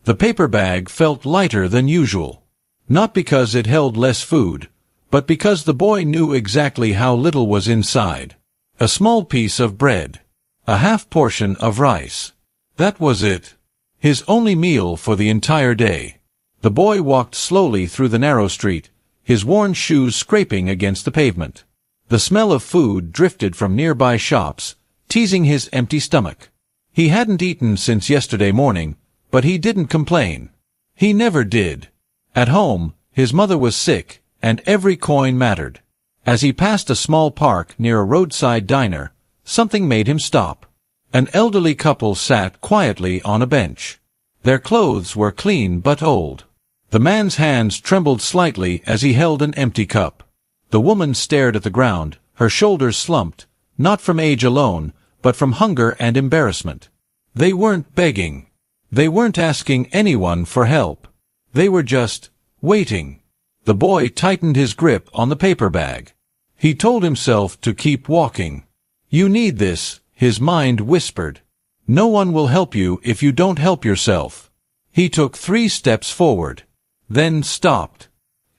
The paper bag felt lighter than usual. Not because it held less food, but because the boy knew exactly how little was inside. A small piece of bread. A half portion of rice. That was it. His only meal for the entire day. The boy walked slowly through the narrow street, his worn shoes scraping against the pavement. The smell of food drifted from nearby shops, teasing his empty stomach. He hadn't eaten since yesterday morning, but he didn't complain. He never did. At home, his mother was sick, and every coin mattered. As he passed a small park near a roadside diner, something made him stop. An elderly couple sat quietly on a bench. Their clothes were clean but old. The man's hands trembled slightly as he held an empty cup. The woman stared at the ground, her shoulders slumped, not from age alone, but from hunger and embarrassment. They weren't begging. They weren't asking anyone for help. They were just waiting. The boy tightened his grip on the paper bag. He told himself to keep walking. "You need this," his mind whispered. "No one will help you if you don't help yourself." He took 3 steps forward, then stopped.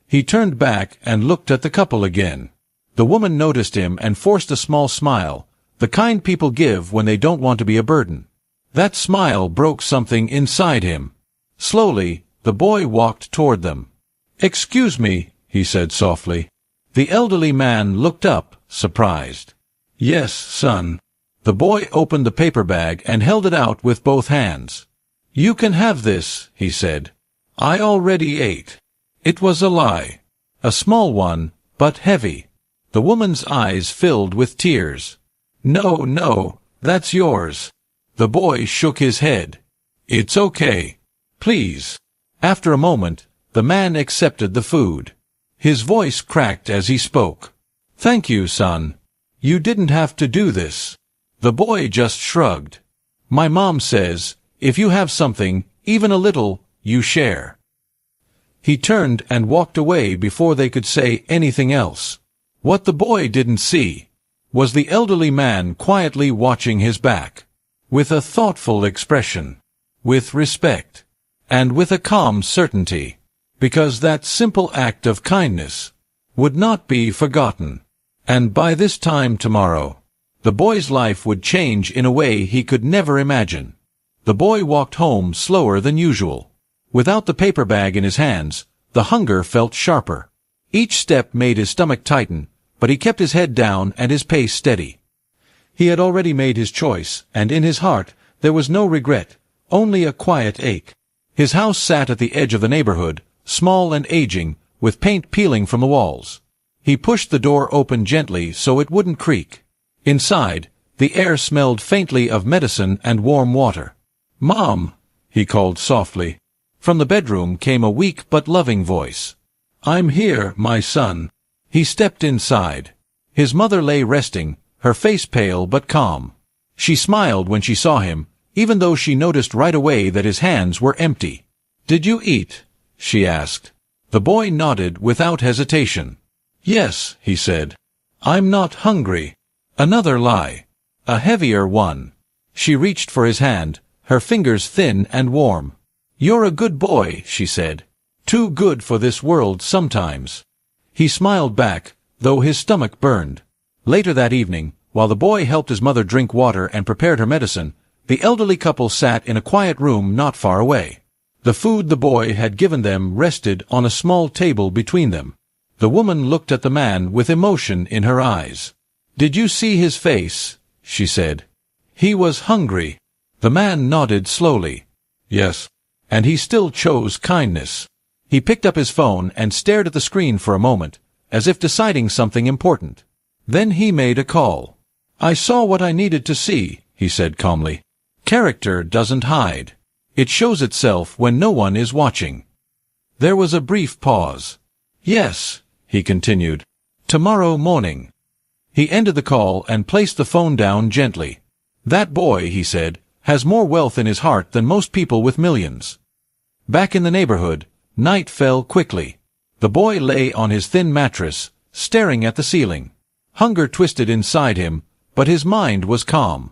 He turned back and looked at the couple again. The woman noticed him and forced a small smile, the kind people give when they don't want to be a burden. That smile broke something inside him. Slowly, the boy walked toward them. "Excuse me," he said softly. The elderly man looked up, surprised. "Yes, son." The boy opened the paper bag and held it out with both hands. "You can have this," he said. "I already ate." It was a lie. A small one, but heavy. The woman's eyes filled with tears. "No, no, that's yours." The boy shook his head. "It's okay. Please." After a moment, the man accepted the food. His voice cracked as he spoke. "Thank you, son. You didn't have to do this." The boy just shrugged. "My mom says, if you have something, even a little, you share." He turned and walked away before they could say anything else. What the boy didn't see was the elderly man quietly watching his back, with a thoughtful expression, with respect, and with a calm certainty, because that simple act of kindness would not be forgotten. And by this time tomorrow, the boy's life would change in a way he could never imagine. The boy walked home slower than usual. Without the paper bag in his hands, the hunger felt sharper. Each step made his stomach tighten, but he kept his head down and his pace steady. He had already made his choice, and in his heart there was no regret, only a quiet ache. His house sat at the edge of the neighborhood, small and aging, with paint peeling from the walls. He pushed the door open gently so it wouldn't creak. Inside, the air smelled faintly of medicine and warm water. "Mom," he called softly. From the bedroom came a weak but loving voice. "I'm here, my son." He stepped inside. His mother lay resting, her face pale but calm. She smiled when she saw him, even though she noticed right away that his hands were empty. "Did you eat?" she asked. The boy nodded without hesitation. "Yes," he said. "I'm not hungry." Another lie. A heavier one. She reached for his hand, her fingers thin and warm. "You're a good boy," she said. "Too good for this world sometimes." He smiled back, though his stomach burned. Later that evening, while the boy helped his mother drink water and prepared her medicine, the elderly couple sat in a quiet room not far away. The food the boy had given them rested on a small table between them. The woman looked at the man with emotion in her eyes. "Did you see his face?" she said. "He was hungry." The man nodded slowly. "Yes." And he still chose kindness. He picked up his phone and stared at the screen for a moment, as if deciding something important. Then he made a call. "I saw what I needed to see," he said calmly. "Character doesn't hide. It shows itself when no one is watching." There was a brief pause. "Yes," he continued. "Tomorrow morning." He ended the call and placed the phone down gently. "That boy," he said, "has more wealth in his heart than most people with millions." Back in the neighborhood, night fell quickly. The boy lay on his thin mattress, staring at the ceiling. Hunger twisted inside him, but his mind was calm.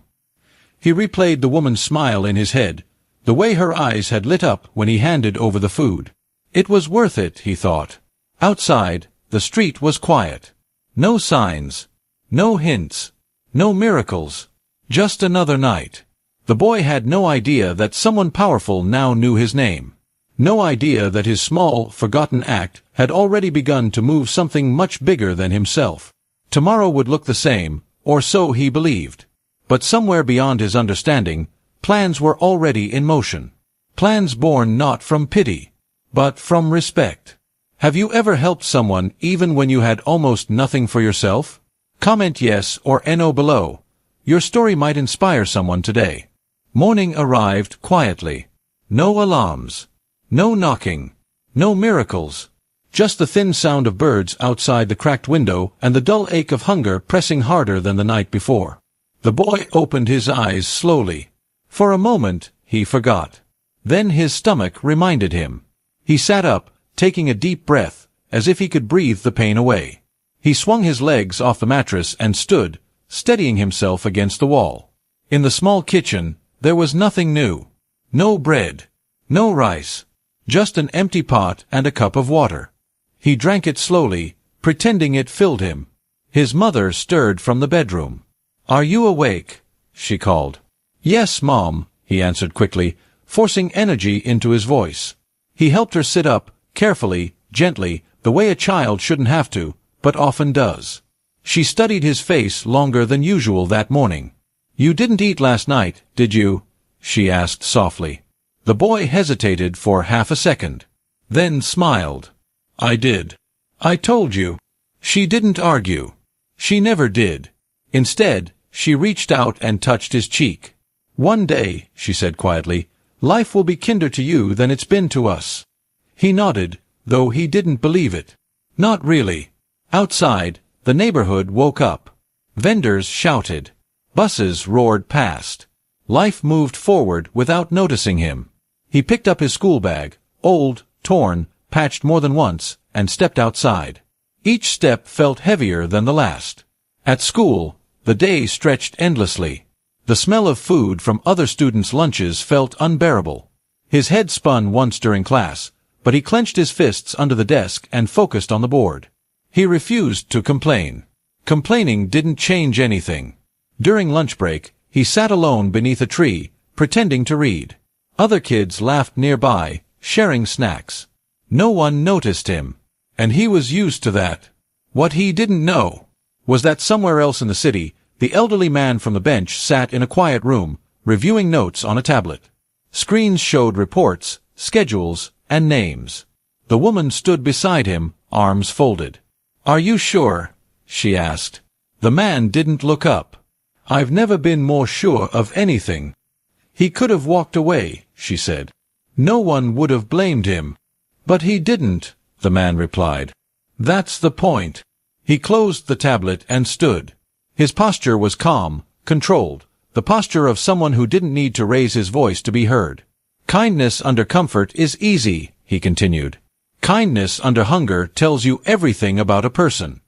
He replayed the woman's smile in his head, The way her eyes had lit up when he handed over the food. It was worth it, he thought. Outside, the street was quiet. No signs. No hints. No miracles. Just another night. The boy had no idea that someone powerful now knew his name. No idea that his small, forgotten act had already begun to move something much bigger than himself. Tomorrow would look the same, or so he believed. But somewhere beyond his understanding, plans were already in motion. Plans born not from pity, but from respect. Have you ever helped someone even when you had almost nothing for yourself? Comment yes or no below. Your story might inspire someone today. Morning arrived quietly. No alarms. No knocking. No miracles. Just the thin sound of birds outside the cracked window and the dull ache of hunger pressing harder than the night before. The boy opened his eyes slowly. For a moment, he forgot. Then his stomach reminded him. He sat up, taking a deep breath, as if he could breathe the pain away. He swung his legs off the mattress and stood, steadying himself against the wall. In the small kitchen, there was nothing new. No bread. No rice. Just an empty pot and a cup of water. He drank it slowly, pretending it filled him. His mother stirred from the bedroom. "Are you awake?" she called. "Yes, Mom," he answered quickly, forcing energy into his voice. He helped her sit up, carefully, gently, the way a child shouldn't have to, but often does. She studied his face longer than usual that morning. "You didn't eat last night, did you?" she asked softly. The boy hesitated for half a second, then smiled. "I did. I told you." She didn't argue. She never did. Instead, she reached out and touched his cheek. "One day," she said quietly, "life will be kinder to you than it's been to us." He nodded, though he didn't believe it. Not really. Outside, the neighborhood woke up. Vendors shouted. Buses roared past. Life moved forward without noticing him. He picked up his school bag, old, torn, patched more than once, and stepped outside. Each step felt heavier than the last. At school, the day stretched endlessly. The smell of food from other students' lunches felt unbearable. His head spun once during class, but he clenched his fists under the desk and focused on the board. He refused to complain. Complaining didn't change anything. During lunch break, he sat alone beneath a tree, pretending to read. Other kids laughed nearby, sharing snacks. No one noticed him, and he was used to that. What he didn't know was that somewhere else in the city, the elderly man from the bench sat in a quiet room, reviewing notes on a tablet. Screens showed reports, schedules, and names. The woman stood beside him, arms folded. "Are you sure?" she asked. The man didn't look up. "I've never been more sure of anything." "He could have walked away," she said. No one would have blamed him. "But he didn't," the man replied. "That's the point." He closed the tablet and stood. His posture was calm, controlled, the posture of someone who didn't need to raise his voice to be heard. "Kindness under comfort is easy," he continued. "Kindness under hunger tells you everything about a person."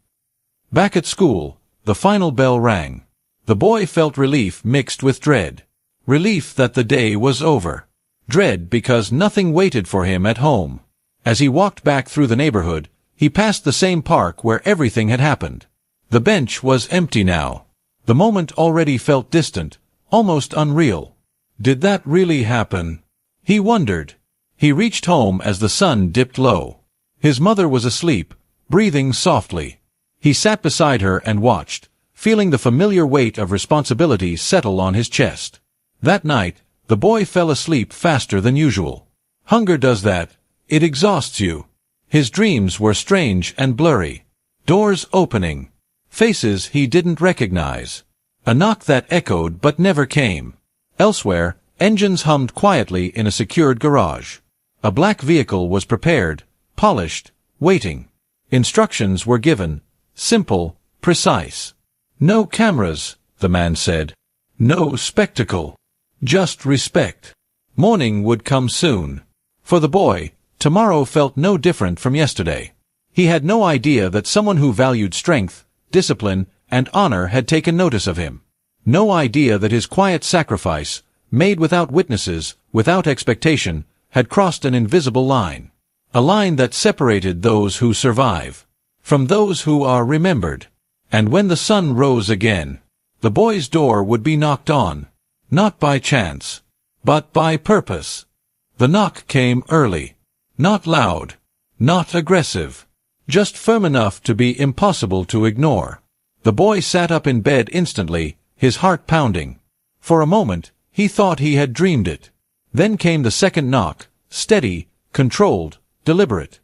Back at school, the final bell rang. The boy felt relief mixed with dread. Relief that the day was over. Dread because nothing waited for him at home. As he walked back through the neighborhood, he passed the same park where everything had happened. The bench was empty now. The moment already felt distant, almost unreal. Did that really happen? He wondered. He reached home as the sun dipped low. His mother was asleep, breathing softly. He sat beside her and watched, feeling the familiar weight of responsibility settle on his chest. That night, the boy fell asleep faster than usual. Hunger does that. It exhausts you. His dreams were strange and blurry. Doors opening. Faces he didn't recognize. A knock that echoed but never came. Elsewhere, engines hummed quietly in a secured garage. A black vehicle was prepared, polished, waiting. Instructions were given, simple, precise. "No cameras," the man said. "No spectacle. Just respect." Morning would come soon. For the boy, tomorrow felt no different from yesterday. He had no idea that someone who valued strength, discipline, and honor had taken notice of him. No idea that his quiet sacrifice, made without witnesses, without expectation, had crossed an invisible line. A line that separated those who survive from those who are remembered. And when the sun rose again, the boy's door would be knocked on, not by chance, but by purpose. The knock came early, not loud, not aggressive, just firm enough to be impossible to ignore. The boy sat up in bed instantly, his heart pounding. For a moment, he thought he had dreamed it. Then came the second knock, steady, controlled, deliberate.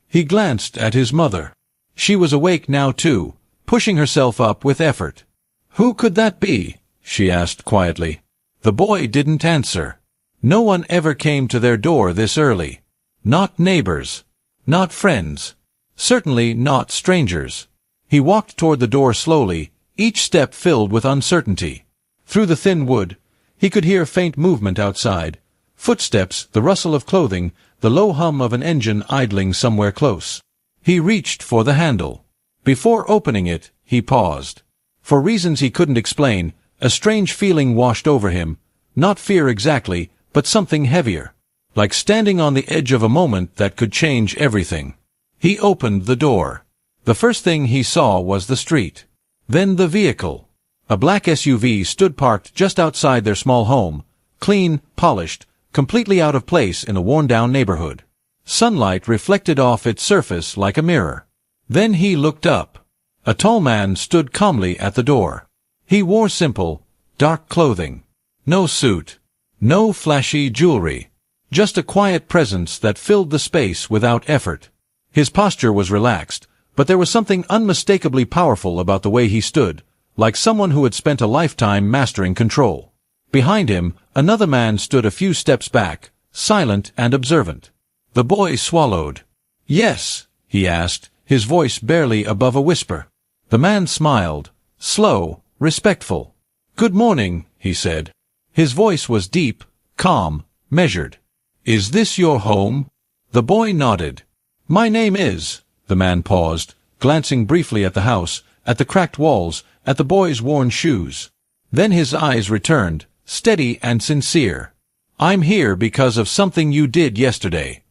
He glanced at his mother. She was awake now too, pushing herself up with effort. "Who could that be?" she asked quietly. The boy didn't answer. No one ever came to their door this early. Not neighbors. Not friends. Certainly not strangers. He walked toward the door slowly, each step filled with uncertainty. Through the thin wood, he could hear faint movement outside. Footsteps, the rustle of clothing, the low hum of an engine idling somewhere close. He reached for the handle. Before opening it, he paused. For reasons he couldn't explain, a strange feeling washed over him, not fear exactly, but something heavier, like standing on the edge of a moment that could change everything. He opened the door. The first thing he saw was the street. Then the vehicle. A black SUV stood parked just outside their small home, clean, polished, completely out of place in a worn-down neighborhood. Sunlight reflected off its surface like a mirror. Then he looked up. A tall man stood calmly at the door. He wore simple, dark clothing. No suit. No flashy jewelry. Just a quiet presence that filled the space without effort. His posture was relaxed, but there was something unmistakably powerful about the way he stood, like someone who had spent a lifetime mastering control. Behind him, another man stood a few steps back, silent and observant. The boy swallowed. "Yes?" he asked, his voice barely above a whisper. The man smiled, slow, respectful. "Good morning," he said. His voice was deep, calm, measured. "Is this your home?" The boy nodded. "My name is—" The man paused, glancing briefly at the house, at the cracked walls, at the boy's worn shoes. Then his eyes returned, steady and sincere. "I'm here because of something you did yesterday."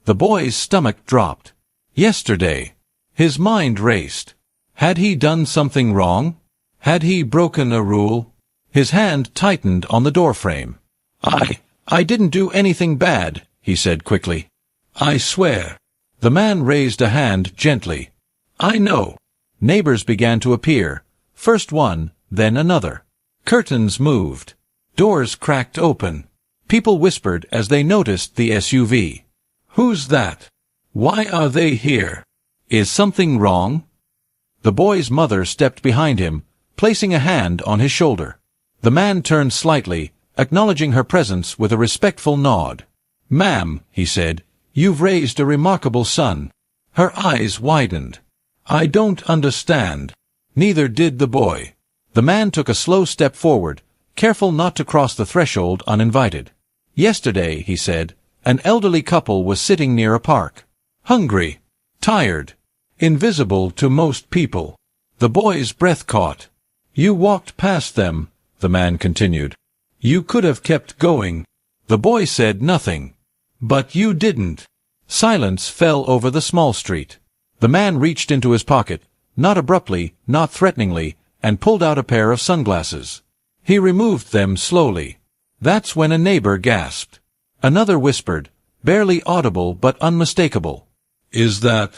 The boy's stomach dropped. Yesterday. His mind raced. Had he done something wrong? Had he broken a rule? His hand tightened on the doorframe. I didn't do anything bad," he said quickly. "I swear." The man raised a hand gently. "I know." Neighbors began to appear. First one, then another. Curtains moved. Doors cracked open. People whispered as they noticed the SUV. "Who's that? Why are they here? Is something wrong?" The boy's mother stepped behind him, placing a hand on his shoulder. The man turned slightly, acknowledging her presence with a respectful nod. "Ma'am," he said, "you've raised a remarkable son." Her eyes widened. "I don't understand." Neither did the boy. The man took a slow step forward, careful not to cross the threshold uninvited. "Yesterday," he said, "an elderly couple was sitting near a park. Hungry. Tired. Invisible to most people." The boy's breath caught. "You walked past them," the man continued. "You could have kept going." The boy said nothing. "But you didn't." Silence fell over the small street. The man reached into his pocket, not abruptly, not threateningly, and pulled out a pair of sunglasses. He removed them slowly. That's when a neighbor gasped. Another whispered, barely audible but unmistakable. "Is that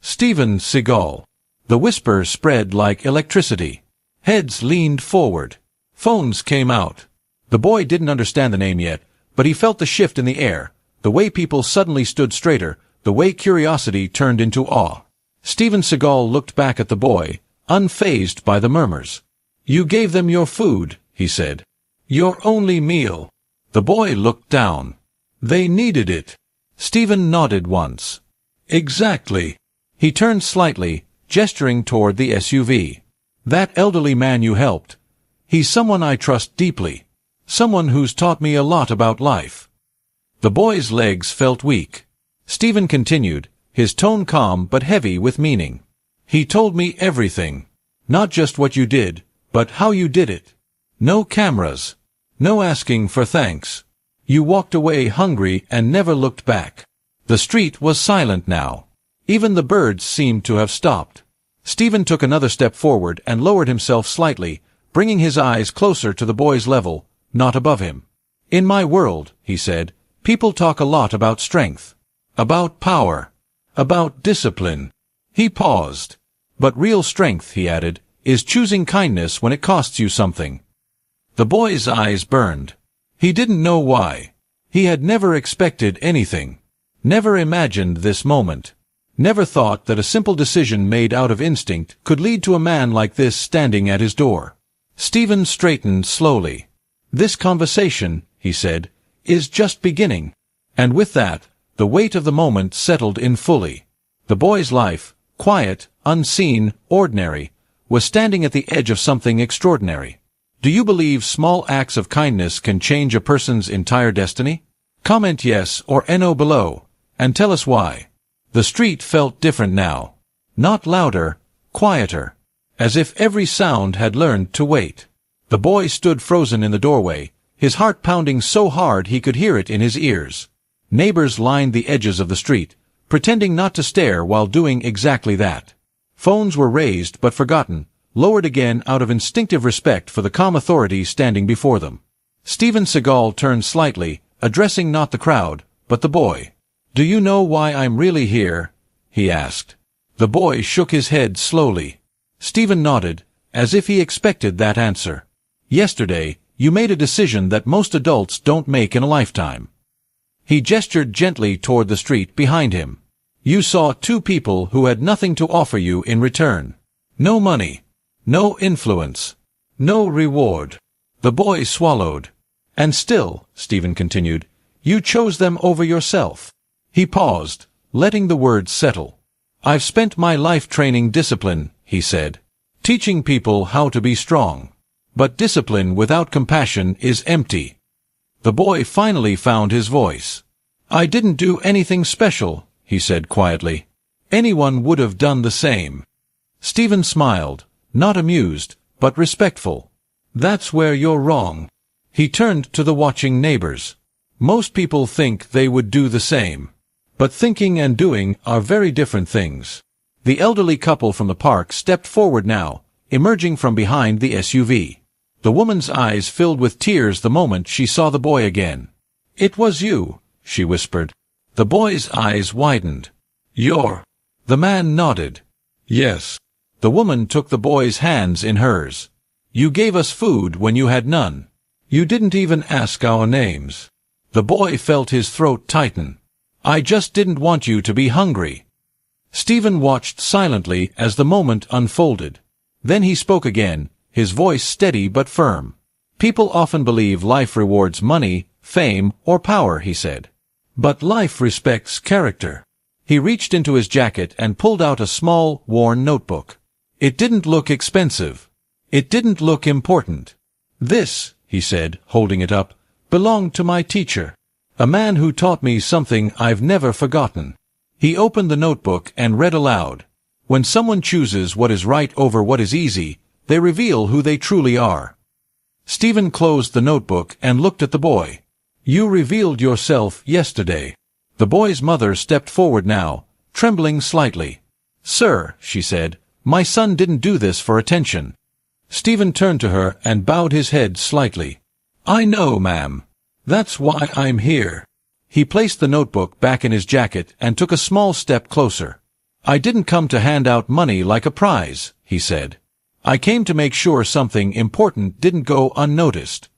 Steven Seagal?" The whisper spread like electricity. Heads leaned forward. Phones came out. The boy didn't understand the name yet, but he felt the shift in the air, the way people suddenly stood straighter, the way curiosity turned into awe. Steven Seagal looked back at the boy, unfazed by the murmurs. "You gave them your food," he said. "Your only meal." The boy looked down. "They needed it." Steven nodded once. "Exactly." He turned slightly, gesturing toward the SUV. "That elderly man you helped. He's someone I trust deeply. Someone who's taught me a lot about life." The boy's legs felt weak. Steven continued, his tone calm but heavy with meaning. "He told me everything. Not just what you did, but how you did it. No cameras. No asking for thanks. You walked away hungry and never looked back. The street was silent now. Even the birds seemed to have stopped. Stephen took another step forward and lowered himself slightly, bringing his eyes closer to the boy's level, not above him. In my world, he said, people talk a lot about strength, about power, about discipline. He paused. But real strength, he added, is choosing kindness when it costs you something. The boy's eyes burned. He didn't know why. He had never expected anything. Never imagined this moment. Never thought that a simple decision made out of instinct could lead to a man like this standing at his door. Stephen straightened slowly. This conversation, he said, is just beginning. And with that, the weight of the moment settled in fully. The boy's life, quiet, unseen, ordinary, was standing at the edge of something extraordinary. Do you believe small acts of kindness can change a person's entire destiny? Comment yes or no below, and tell us why. The street felt different now. Not louder, quieter. As if every sound had learned to wait. The boy stood frozen in the doorway, his heart pounding so hard he could hear it in his ears. Neighbors lined the edges of the street, pretending not to stare while doing exactly that. Phones were raised but forgotten, lowered again out of instinctive respect for the calm authority standing before them. Seagal turned slightly, addressing not the crowd, but the boy. Do you know why I'm really here? He asked. The boy shook his head slowly. Stephen nodded, as if he expected that answer. Yesterday, you made a decision that most adults don't make in a lifetime. He gestured gently toward the street behind him. You saw two people who had nothing to offer you in return. No money. No influence. No reward. The boy swallowed. And still, Stephen continued, you chose them over yourself. He paused, letting the words settle. I've spent my life training discipline, he said. Teaching people how to be strong. But discipline without compassion is empty. The boy finally found his voice. I didn't do anything special, he said quietly. Anyone would have done the same. Stephen smiled, not amused, but respectful. That's where you're wrong. He turned to the watching neighbors. Most people think they would do the same. But thinking and doing are very different things. The elderly couple from the park stepped forward now, emerging from behind the SUV. The woman's eyes filled with tears the moment she saw the boy again. It was you, she whispered. The boy's eyes widened. You're... The man nodded. Yes. The woman took the boy's hands in hers. You gave us food when you had none. You didn't even ask our names. The boy felt his throat tighten. I just didn't want you to be hungry. Stephen watched silently as the moment unfolded. Then he spoke again, his voice steady but firm. People often believe life rewards money, fame, or power, he said. But life respects character. He reached into his jacket and pulled out a small, worn notebook. It didn't look expensive. It didn't look important. This, he said, holding it up, belonged to my teacher. A man who taught me something I've never forgotten. He opened the notebook and read aloud. When someone chooses what is right over what is easy, they reveal who they truly are. Stephen closed the notebook and looked at the boy. You revealed yourself yesterday. The boy's mother stepped forward now, trembling slightly. Sir, she said, my son didn't do this for attention. Stephen turned to her and bowed his head slightly. I know, ma'am. That's why I'm here. He placed the notebook back in his jacket and took a small step closer. I didn't come to hand out money like a prize, he said. I came to make sure something important didn't go unnoticed.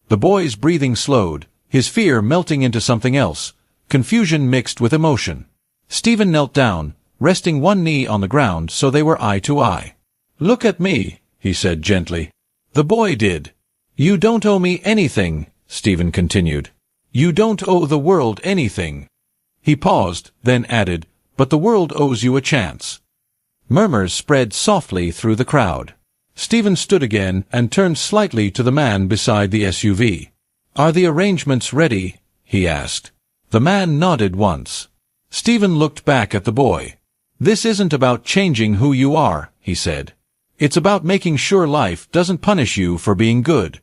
The boy's breathing slowed, his fear melting into something else, confusion mixed with emotion. Stephen knelt down, resting one knee on the ground so they were eye to eye. Look at me, he said gently. The boy did. You don't owe me anything, Stephen continued. You don't owe the world anything. He paused, then added, but the world owes you a chance. Murmurs spread softly through the crowd. Stephen stood again and turned slightly to the man beside the SUV. Are the arrangements ready? He asked. The man nodded once. Stephen looked back at the boy. This isn't about changing who you are, he said. It's about making sure life doesn't punish you for being good.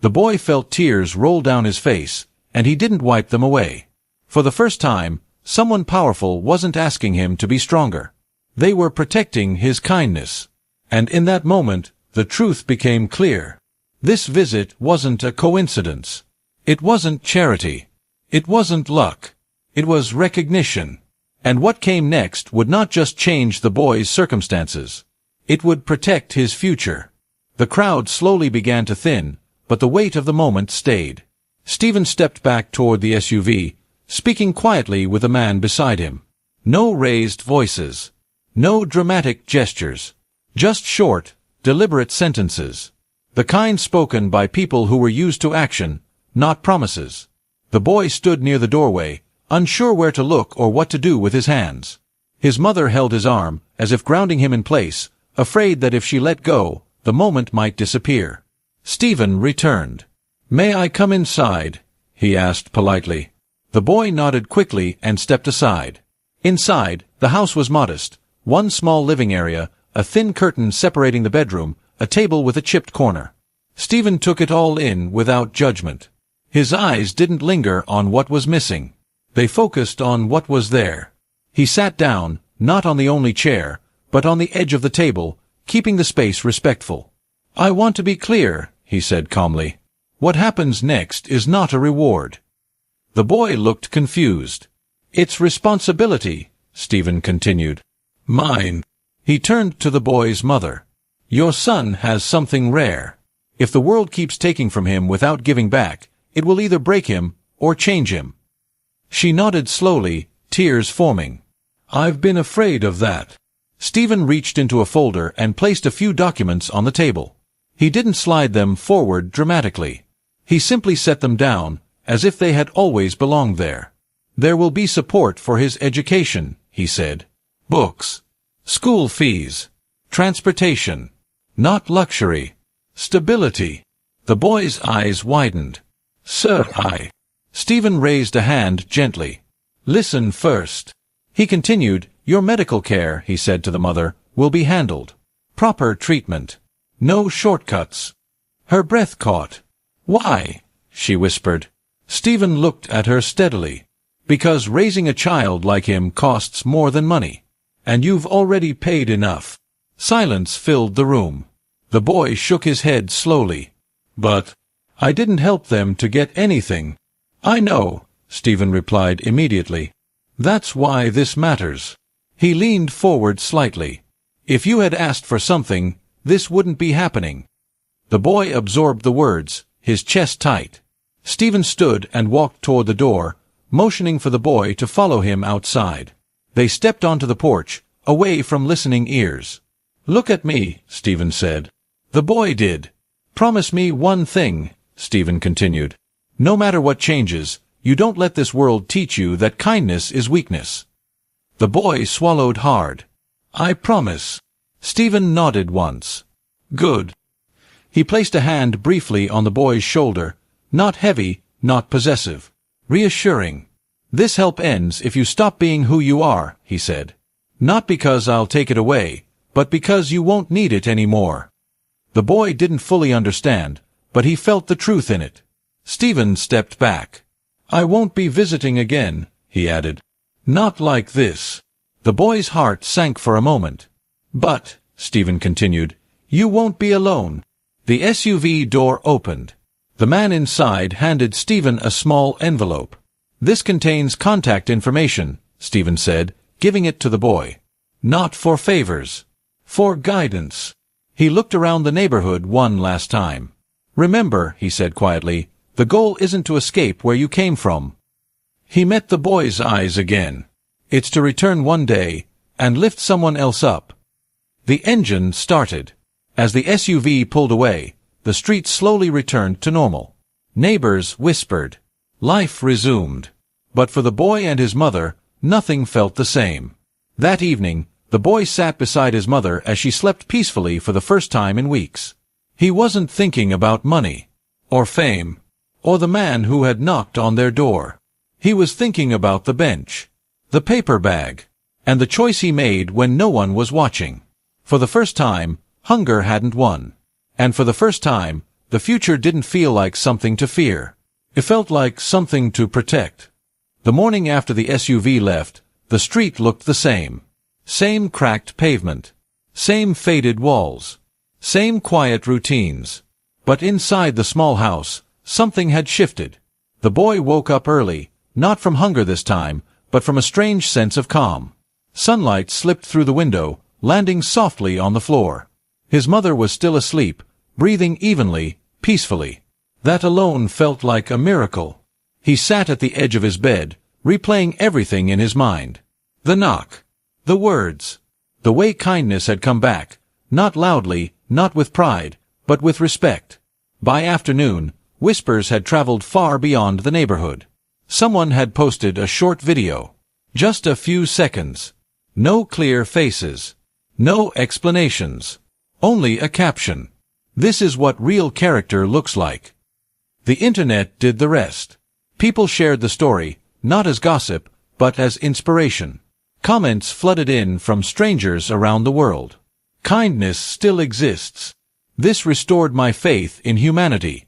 The boy felt tears roll down his face, and he didn't wipe them away. For the first time, someone powerful wasn't asking him to be stronger. They were protecting his kindness. And in that moment, the truth became clear. This visit wasn't a coincidence. It wasn't charity. It wasn't luck. It was recognition. And what came next would not just change the boy's circumstances. It would protect his future. The crowd slowly began to thin, but the weight of the moment stayed. Stephen stepped back toward the SUV, speaking quietly with a man beside him. No raised voices. No dramatic gestures. Just short, deliberate sentences. The kind spoken by people who were used to action, not promises. The boy stood near the doorway, unsure where to look or what to do with his hands. His mother held his arm, as if grounding him in place, afraid that if she let go, the moment might disappear. Stephen returned. "May I come inside?" he asked politely. The boy nodded quickly and stepped aside. Inside, the house was modest. One small living area, a thin curtain separating the bedroom, a table with a chipped corner. Stephen took it all in without judgment. His eyes didn't linger on what was missing. They focused on what was there. He sat down, not on the only chair, but on the edge of the table, keeping the space respectful. "I want to be clear," he said calmly. "What happens next is not a reward." The boy looked confused. "It's responsibility," Stephen continued. "Mine." He turned to the boy's mother. "Your son has something rare. If the world keeps taking from him without giving back, it will either break him or change him." She nodded slowly, tears forming. "I've been afraid of that." Stephen reached into a folder and placed a few documents on the table. He didn't slide them forward dramatically. He simply set them down, as if they had always belonged there. "There will be support for his education," he said. "Books. School fees. Transportation. Not luxury. Stability." The boy's eyes widened. "Sir, Stephen raised a hand gently. "Listen first." He continued, "Your medical care," he said to the mother, "will be handled. Proper treatment. No shortcuts." Her breath caught. "Why?" she whispered. Stephen looked at her steadily. "Because raising a child like him costs more than money. And you've already paid enough." Silence filled the room. The boy shook his head slowly. "But I didn't help them to get anything." "I know," Stephen replied immediately. "That's why this matters." He leaned forward slightly. "If you had asked for something, this wouldn't be happening." The boy absorbed the words, his chest tight. Stephen stood and walked toward the door, motioning for the boy to follow him outside. They stepped onto the porch, away from listening ears. "Look at me," Stephen said. The boy did. "Promise me one thing," Stephen continued. "No matter what changes, you don't let this world teach you that kindness is weakness." The boy swallowed hard. "I promise." Stephen nodded once. "Good." He placed a hand briefly on the boy's shoulder, not heavy, not possessive. Reassuring. "This help ends if you stop being who you are," he said. "Not because I'll take it away, but because you won't need it anymore." The boy didn't fully understand, but he felt the truth in it. Stephen stepped back. "I won't be visiting again," he added. "Not like this." The boy's heart sank for a moment. "But," Stephen continued, "you won't be alone." The SUV door opened. The man inside handed Stephen a small envelope. "This contains contact information," Stephen said, giving it to the boy. "Not for favors. For guidance." He looked around the neighborhood one last time. "Remember," he said quietly, "the goal isn't to escape where you came from." He met the boy's eyes again. "It's to return one day and lift someone else up." The engine started. As the SUV pulled away, the street slowly returned to normal. Neighbors whispered. Life resumed. But for the boy and his mother, nothing felt the same. That evening, the boy sat beside his mother as she slept peacefully for the first time in weeks. He wasn't thinking about money, or fame, or the man who had knocked on their door. He was thinking about the bench, the paper bag, and the choice he made when no one was watching. For the first time, hunger hadn't won. And for the first time, The future didn't feel like something to fear. It felt like something to protect. The morning after the SUV left, the street looked the same. Same cracked pavement. Same faded walls. Same quiet routines. But inside the small house, something had shifted. The boy woke up early, not from hunger this time, but from a strange sense of calm. Sunlight slipped through the window, landing softly on the floor. His mother was still asleep, breathing evenly, peacefully. That alone felt like a miracle. He sat at the edge of his bed, replaying everything in his mind. The knock. The words. The way kindness had come back, not loudly, not with pride, but with respect. By afternoon, whispers had traveled far beyond the neighborhood. Someone had posted a short video. Just a few seconds. No clear faces. No explanations. Only a caption. This is what real character looks like. The internet did the rest. People shared the story, not as gossip, but as inspiration. Comments flooded in from strangers around the world. Kindness still exists. This restored my faith in humanity.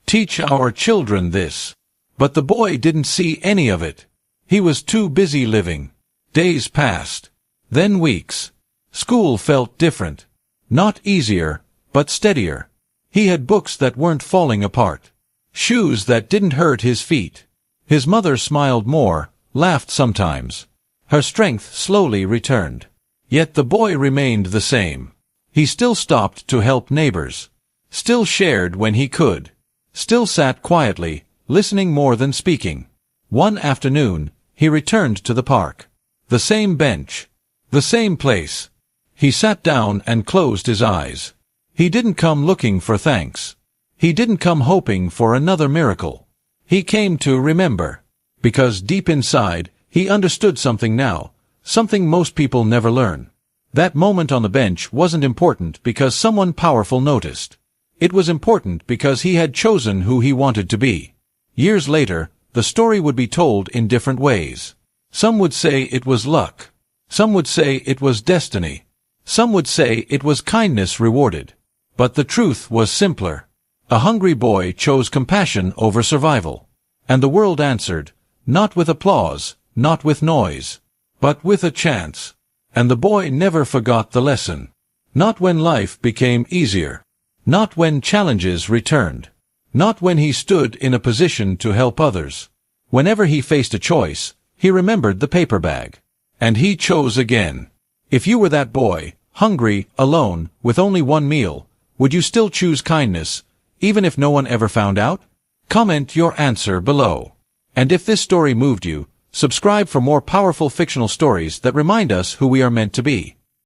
Teach our children this. But the boy didn't see any of it. He was too busy living. Days passed. Then weeks. School felt different. Not easier, but steadier. He had books that weren't falling apart. Shoes that didn't hurt his feet. His mother smiled more, laughed sometimes. Her strength slowly returned. Yet the boy remained the same. He still stopped to help neighbors. Still shared when he could. Still sat quietly, listening more than speaking. One afternoon, he returned to the park. The same bench. The same place. He sat down and closed his eyes. He didn't come looking for thanks. He didn't come hoping for another miracle. He came to remember. Because deep inside, he understood something now, something most people never learn. That moment on the bench wasn't important because someone powerful noticed. It was important because he had chosen who he wanted to be. Years later, the story would be told in different ways. Some would say it was luck. Some would say it was destiny. Some would say it was kindness rewarded. But the truth was simpler. A hungry boy chose compassion over survival. And the world answered, not with applause, not with noise, but with a chance. And the boy never forgot the lesson. Not when life became easier. Not when challenges returned. Not when he stood in a position to help others. Whenever he faced a choice, he remembered the paper bag. And he chose again. If you were that boy, hungry, alone, with only one meal, would you still choose kindness, even if no one ever found out? Comment your answer below. And if this story moved you, subscribe for more powerful fictional stories that remind us who we are meant to be.